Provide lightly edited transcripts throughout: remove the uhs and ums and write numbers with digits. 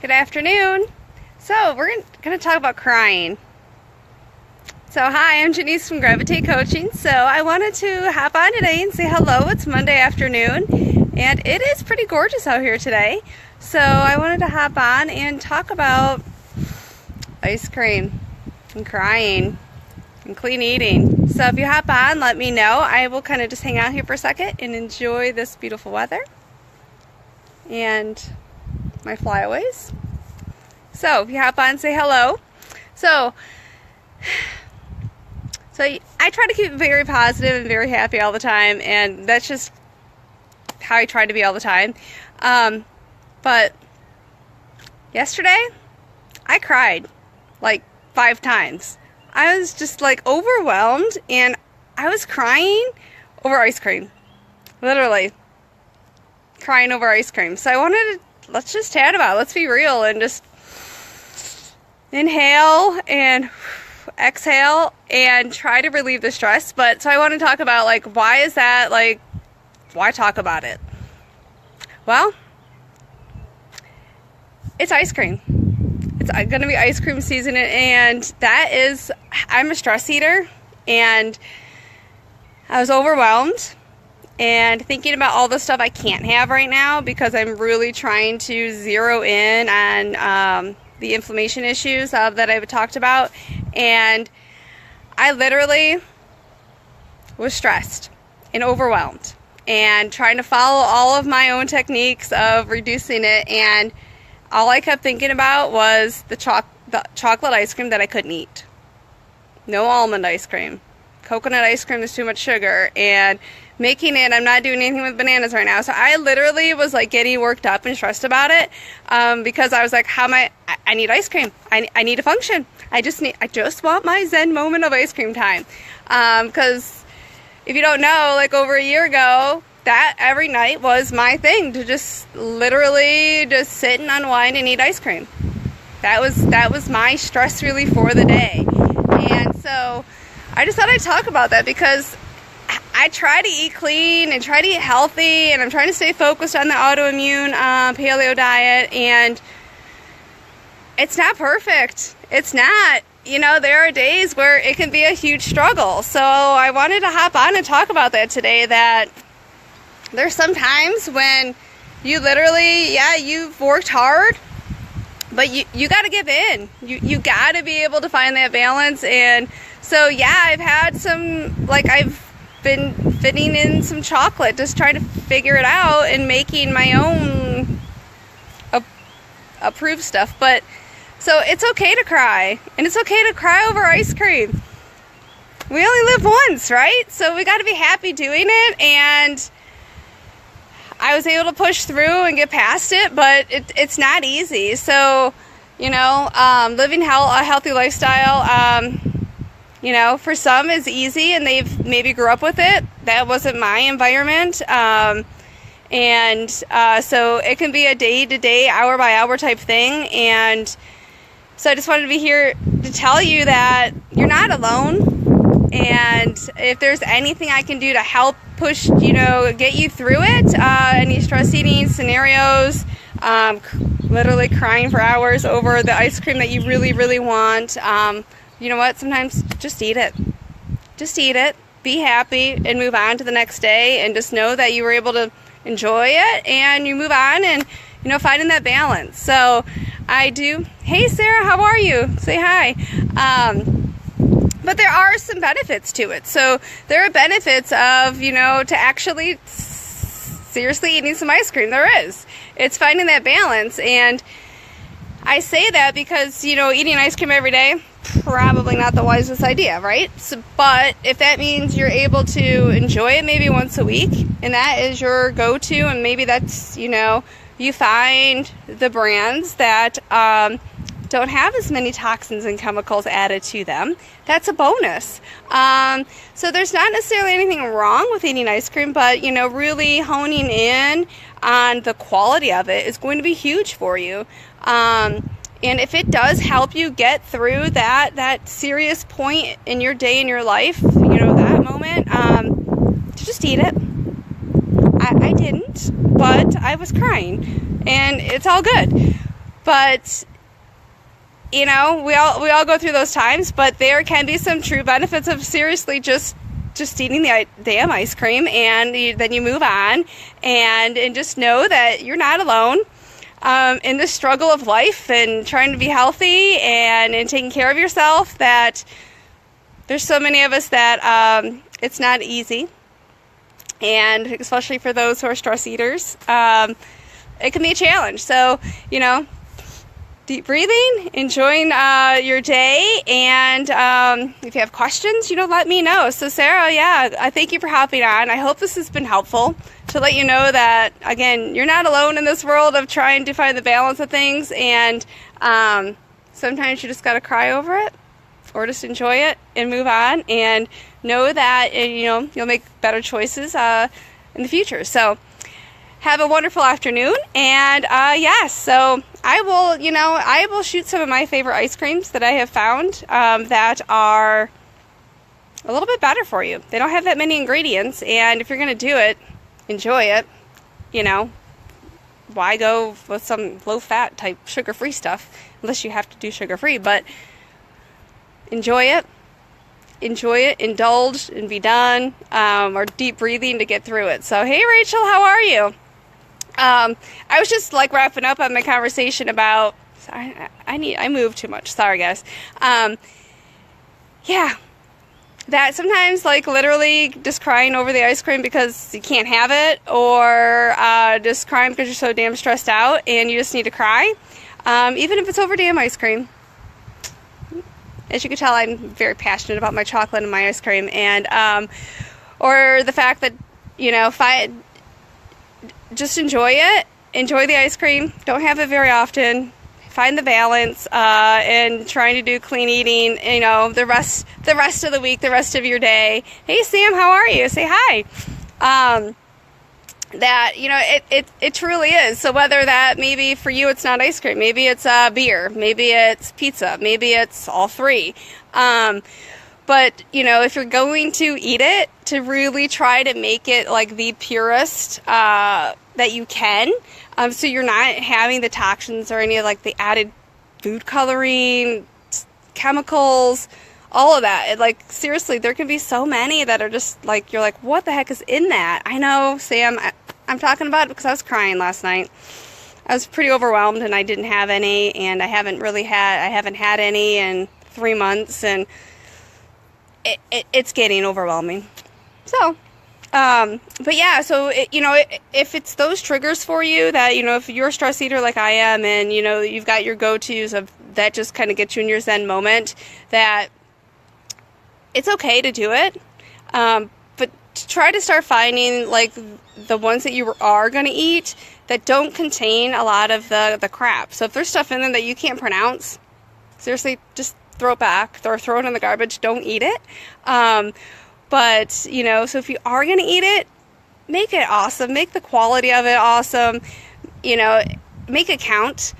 Good afternoon. So we're going to talk about crying. So hi, I'm Janice from Gravitate Coaching. So I wanted to hop on today and say hello. It's Monday afternoon and it is pretty gorgeous out here today. So I wanted to hop on and talk about ice cream and crying and clean eating. So if you hop on, let me know. I will kind of just hang out here for a second and enjoy this beautiful weather and my flyaways. So if you hop on, say hello. So I try to keep very positive and very happy all the time, and that's just how I try to be all the time. But yesterday, I cried like 5 times. I was just like overwhelmed, and I was crying over ice cream. Literally crying over ice cream. So I wanted to, let's just chat about it. Let's be real and just inhale and exhale and try to relieve the stress. But so I want to talk about, like, why is that, like, why talk about it? Well, it's ice cream. It's going to be ice cream season, and that is, I'm a stress eater, and I was overwhelmed and thinking about all the stuff I can't have right now because I'm really trying to zero in on the inflammation issues that I've talked about. And I literally was stressed and overwhelmed and trying to follow all of my own techniques of reducing it, and all I kept thinking about was the chocolate ice cream that I couldn't eat. No almond ice cream. Coconut ice cream is too much sugar, and making it, I'm not doing anything with bananas right now. So I literally was like getting worked up and stressed about it because I was like, how am I need ice cream. I need to function. I just want my Zen moment of ice cream time. Because if you don't know, like over a year ago, that every night was my thing, to just literally just sit and unwind and eat ice cream. That was my stress relief for the day. And so I just thought I'd talk about that because I try to eat clean and try to eat healthy, and I'm trying to stay focused on the autoimmune paleo diet, and it's not perfect. It's not. You know, there are days where it can be a huge struggle. So I wanted to hop on and talk about that today, that there's some times when you literally, you've worked hard, but you got to give in. You got to be able to find that balance. And so, I've had some, like, I've been fitting in some chocolate, just trying to figure it out and making my own approved stuff. But so it's okay to cry, and it's okay to cry over ice cream. We only live once, right? So we got to be happy doing it. And I was able to push through and get past it, but it's not easy. So, living a healthy lifestyle, for some is easy and they've maybe grew up with it. That wasn't my environment. So it can be a day-to-day, hour-by-hour type thing. And so I just wanted to be here to tell you that you're not alone. And if there's anything I can do to help push, get you through it, any stress eating scenarios, literally crying for hours over the ice cream that you really, really want, you know what? Sometimes just eat it. Just eat it. Be happy and move on to the next day, and just know that you were able to enjoy it and you move on, and finding that balance. So I do. Hey Sarah, how are you? Say hi. But there are some benefits to it. So there are benefits of, to actually seriously eating some ice cream. There is. It's finding that balance. And I say that because, eating ice cream every day, probably not the wisest idea, right? So, but if that means you're able to enjoy it maybe once a week, and that is your go-to, and maybe that's, you find the brands that don't have as many toxins and chemicals added to them, that's a bonus. So there's not necessarily anything wrong with eating ice cream, but really honing in on the quality of it is going to be huge for you. And if it does help you get through that serious point in your day, in your life, that moment, to just eat it. I didn't, but I was crying, and it's all good. But you know, we all go through those times, but there can be some true benefits of seriously just eating the damn ice cream, and then you move on, and just know that you're not alone in the struggle of life and trying to be healthy and taking care of yourself. That there's so many of us that it's not easy, and especially for those who are stress eaters, it can be a challenge. So, you know, deep breathing, enjoying your day, and if you have questions, you know, let me know. So Sarah, yeah, I thank you for hopping on. I hope this has been helpful to let you know that, again, you're not alone in this world of trying to find the balance of things, and sometimes you just got to cry over it or just enjoy it and move on, and know that, you know, you'll make better choices in the future. So have a wonderful afternoon, and yes, so I will shoot some of my favorite ice creams that I have found that are a little bit better for you. They don't have that many ingredients, and if you're going to do it, enjoy it. You know, why go with some low-fat type sugar-free stuff unless you have to do sugar-free? But enjoy it, indulge, and be done, or deep breathing to get through it. So, hey, Rachel, how are you? I was just like wrapping up on my conversation about, I move too much. Sorry, guys. Yeah, that sometimes like literally just crying over the ice cream because you can't have it, or just crying because you're so damn stressed out and you just need to cry, even if it's over damn ice cream. As you can tell, I'm very passionate about my chocolate and my ice cream, and or the fact that, you know, if I just enjoy it, enjoy the ice cream, don't have it very often, find the balance, and trying to do clean eating, you know, the rest of the week, the rest of your day. Hey Sam, how are you? Say hi. That, you know, it truly is. So whether that maybe for you it's not ice cream, maybe it's beer, maybe it's pizza, maybe it's all three. But, you know, if you're going to eat it, to really try to make it like the purest that you can, so you're not having the toxins or any of like the added food coloring, chemicals, all of that. Like, seriously, there can be so many that are just like, you're like, what the heck is in that? I know, Sam, I'm talking about it because I was crying last night. I was pretty overwhelmed, and I didn't have any, and I haven't had any in 3 months, and it's getting overwhelming. So, but yeah, so, you know, if it's those triggers for you that, you know, if you're a stress eater like I am, and, you know, you've got your go-tos of that just kind of get you in your zen moment, that it's okay to do it. But to try to start finding like the ones that you are going to eat that don't contain a lot of the crap. So if there's stuff in them that you can't pronounce, seriously, just throw it back, or throw it in the garbage. Don't eat it. But, you know, so if you are going to eat it, make it awesome. Make the quality of it awesome. You know, make it count.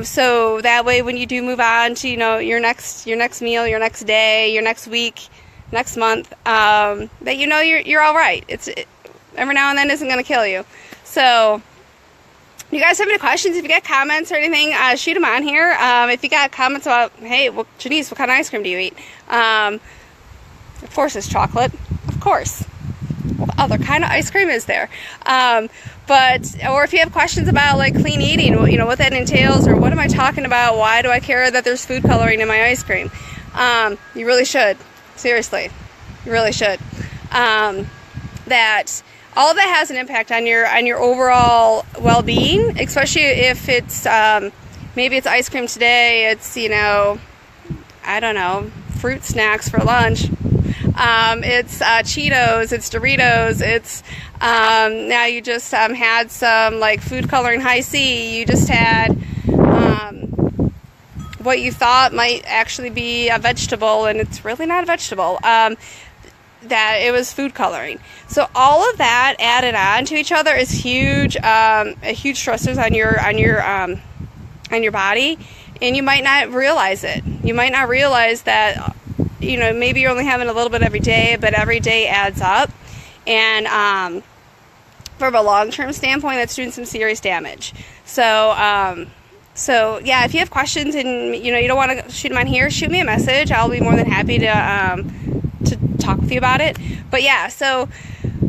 So that way when you do move on to, you know, your next meal, your next day, your next week, next month, that you know you're all right. Every now and then isn't going to kill you. So you guys have any questions? If you got comments or anything, shoot them on here. If you got comments about, hey, well, Janice, what kind of ice cream do you eat? Of course it's chocolate. Of course. What other kind of ice cream is there? Or if you have questions about like clean eating, you know, what that entails, or what am I talking about? Why do I care that there's food coloring in my ice cream? You really should. Seriously. You really should. That all of that has an impact on your overall well-being, especially if it's maybe it's ice cream today, it's, you know, I don't know, fruit snacks for lunch. It's Cheetos, it's Doritos, it's now you just had some like food coloring high C. You just had what you thought might actually be a vegetable, and it's really not a vegetable. That it was food coloring. So all of that added on to each other is huge, huge stressors on your body, and you might not realize it. You might not realize that, you know, maybe you're only having a little bit every day, but every day adds up, and from a long-term standpoint, that's doing some serious damage. So So yeah, if you have questions and you don't want to shoot them on here, shoot me a message. I'll be more than happy to talk with you about it. But yeah, so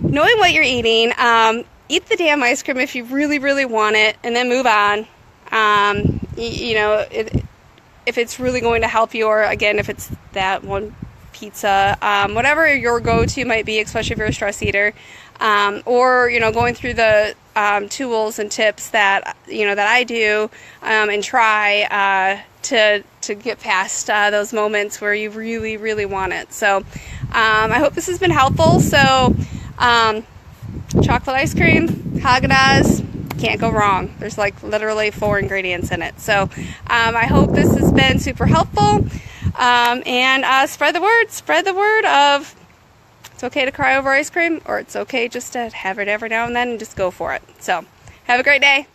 knowing what you're eating, eat the damn ice cream if you really, really want it, and then move on. If it's really going to help you, or again, if it's that one pizza, whatever your go-to might be, especially if you're a stress eater, or going through the tools and tips that that I do and try to get past those moments where you really, really want it. So I hope this has been helpful. So chocolate ice cream, Haagen-Dazs, can't go wrong. There's like literally 4 ingredients in it. So I hope this has been super helpful, and spread the word of it's okay to cry over ice cream, or it's okay just to have it every now and then and just go for it. So have a great day.